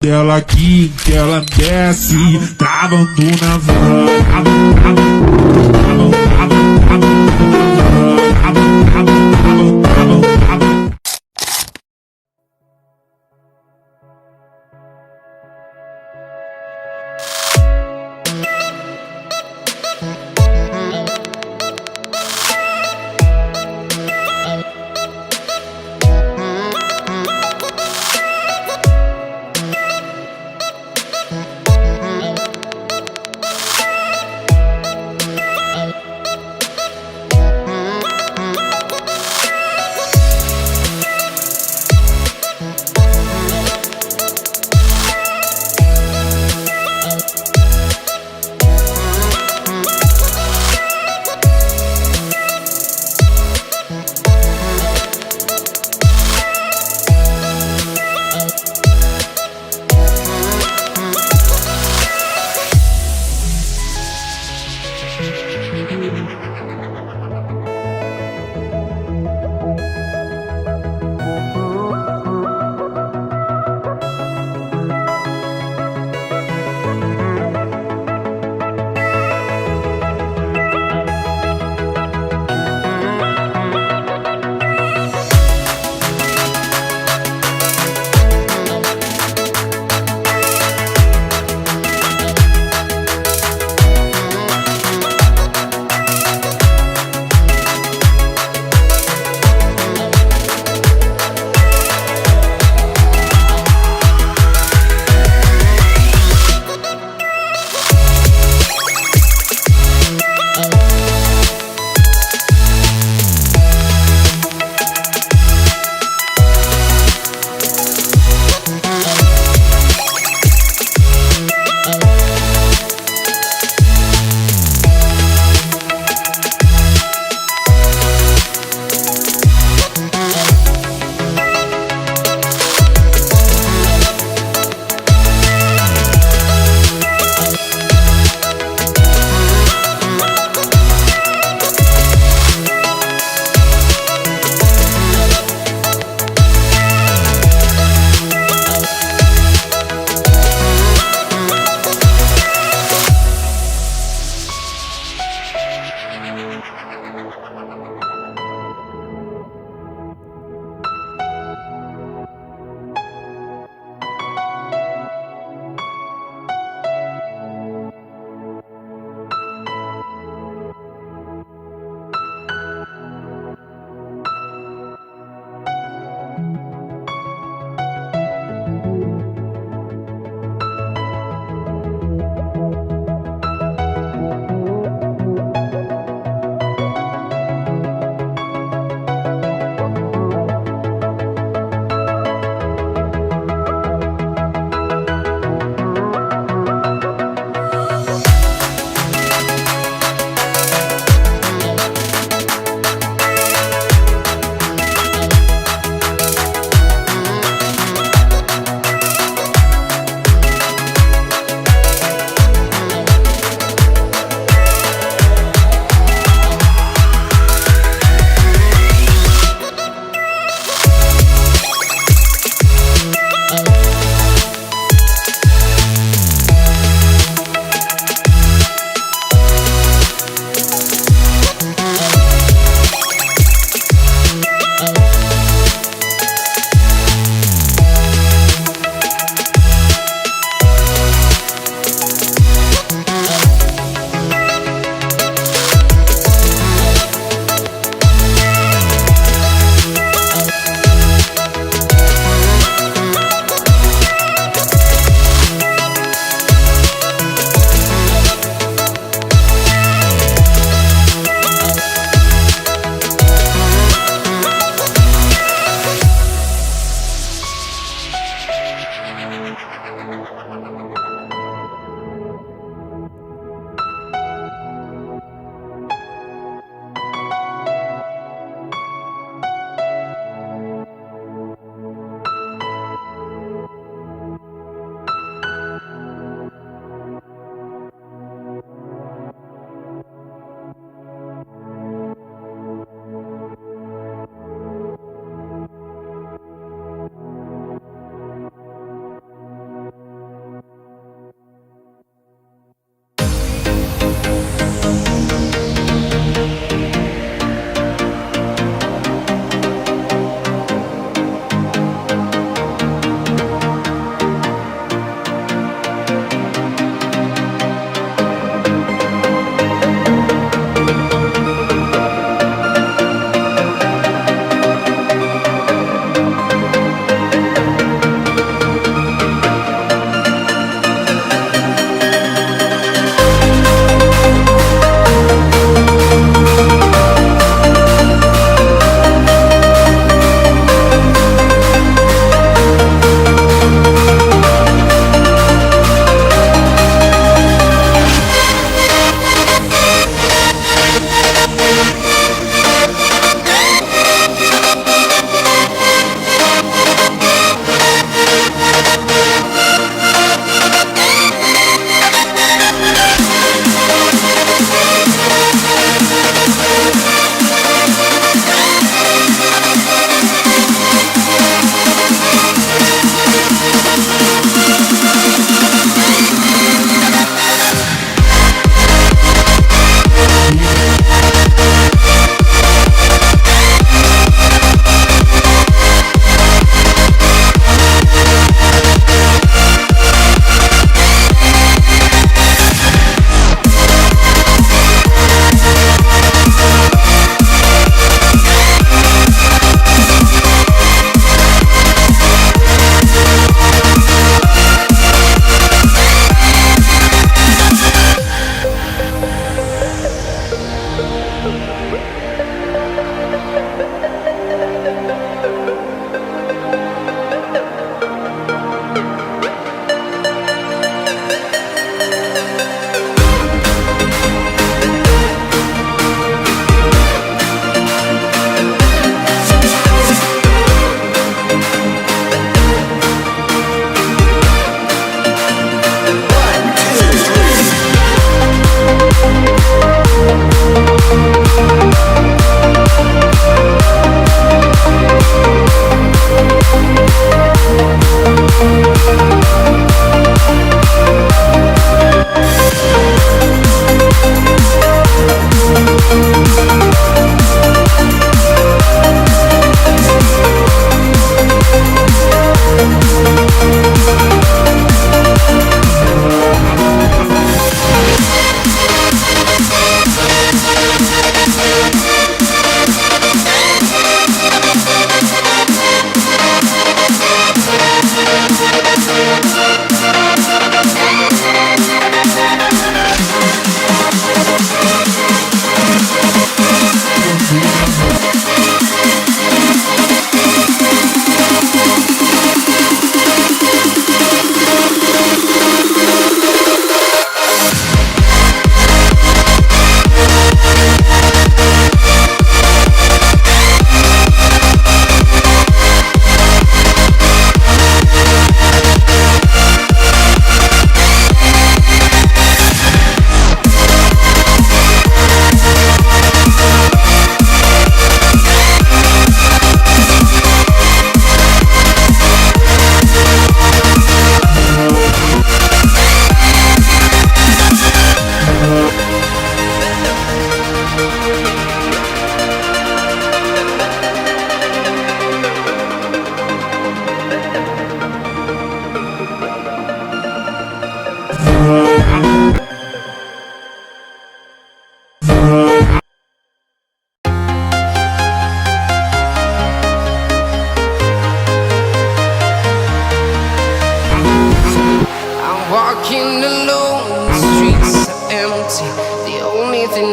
dela aqui, que ela desce, travando na van.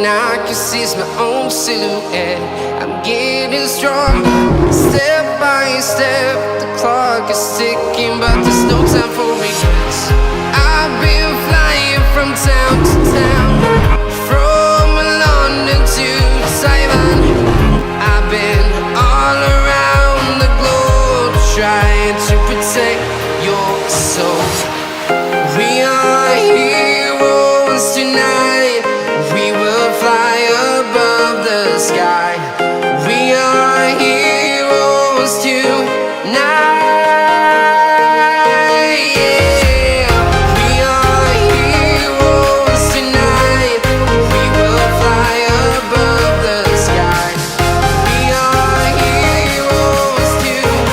and I can seize my own silhouette. I'm getting stronger, step by step. The clock is ticking, but there's no time for regrets. I've been flying from town to town, from London to Taiwan. I've been all around the globe, trying to protect your soul. We are heroes tonight. We will fly above the sky. We are heroes tonight. Yeah. We are heroes tonight. We will fly above the sky. We are heroes tonight.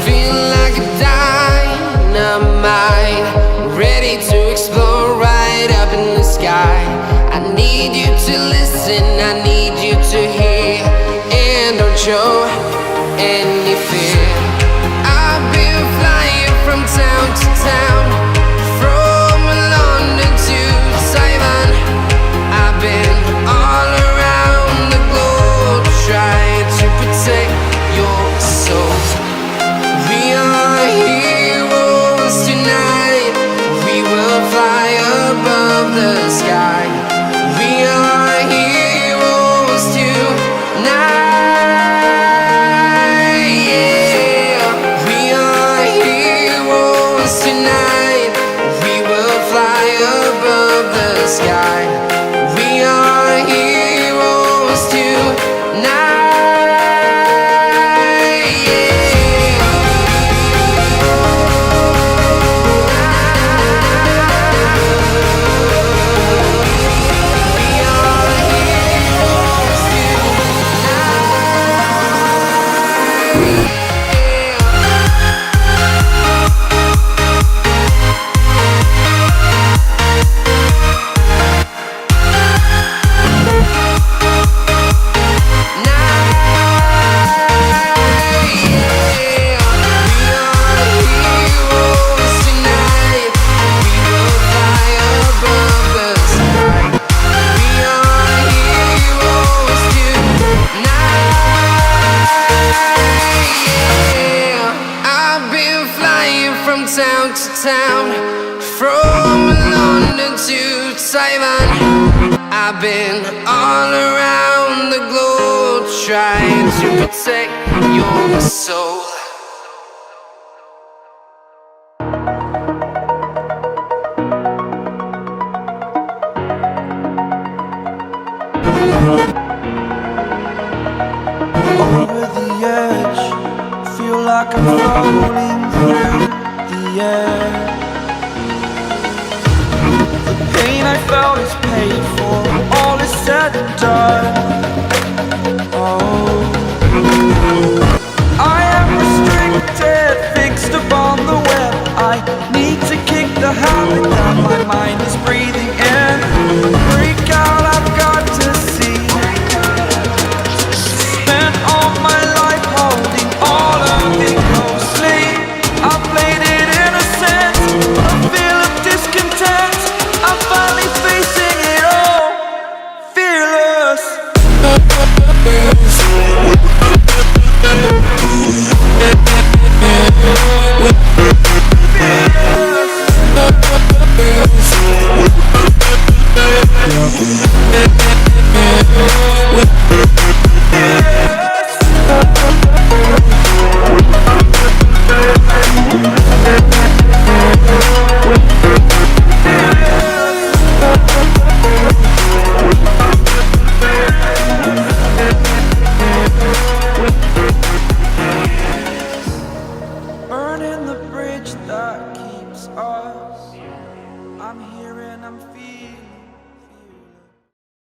Feel like a dynamite, ready to explode right up in the sky. I need you to listen, I need you to hear, and don't show any fear. I've been flying from town to town, from London to Taiwan. I've been all around the globe, trying to protect your soul. We are heroes tonight. We will fly above the sky. We are heroes tonight. Yeah. We are heroes tonight. We will fly above the sky. We are heroes tonight. Town to town, from London to Taiwan. I've been all around the globe, trying to protect your soul. Over the edge, feel like I'm floating through the air. The pain I felt is paid for, all is said and done. Oh, I am restricted, fixed upon the web. I need to kick the habit that my mind is breathing in. Break out, I've got to see. Spent all my life holding all of it closely. I played it innocent, a feel of discontent. I'm finally facing it all, fearless. Burning the bridge that keeps us. I'm here and I'm feeling